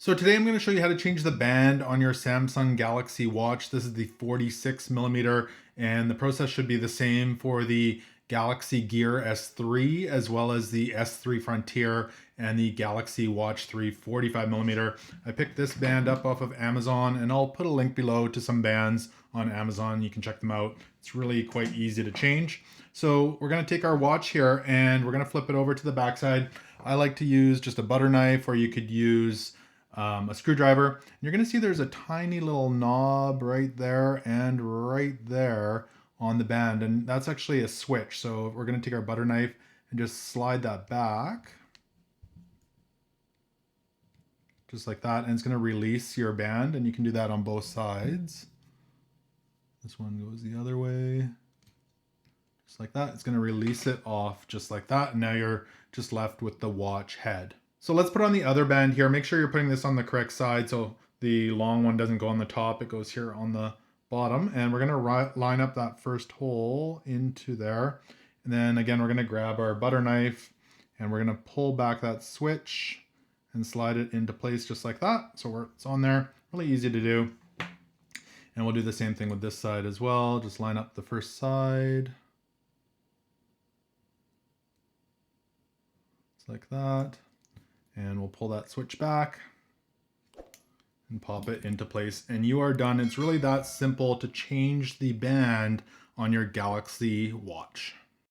So today I'm going to show you how to change the band on your Samsung Galaxy Watch. This is the 46 millimeter, and the process should be the same for the Galaxy Gear S3 as well as the S3 Frontier and the Galaxy Watch 3 45 millimeter. I picked this band up off of Amazon, and I'll put a link below to some bands on Amazon. You can check them out. It's really quite easy to change. So we're going to take our watch here and we're going to flip it over to the backside. I like to use just a butter knife, or you could use a screwdriver. You're going to see there's a tiny little knob right there and right there on the band, and that's actually a switch. So we're going to take our butter knife and just slide that back just like that, and it's going to release your band, and you can do that on both sides. This one goes the other way just like that. It's going to release it off just like that, and now you're just left with the watch head. So let's put on the other band here. Make sure you're putting this on the correct side so the long one doesn't go on the top. It goes here on the bottom. And we're going to line up that first hole into there. And then again, we're going to grab our butter knife and we're going to pull back that switch and slide it into place just like that. So it's on there. Really easy to do. And we'll do the same thing with this side as well. Just line up the first side. Just like that. And we'll pull that switch back and pop it into place, and you are done. It's really that simple to change the band on your Galaxy Watch.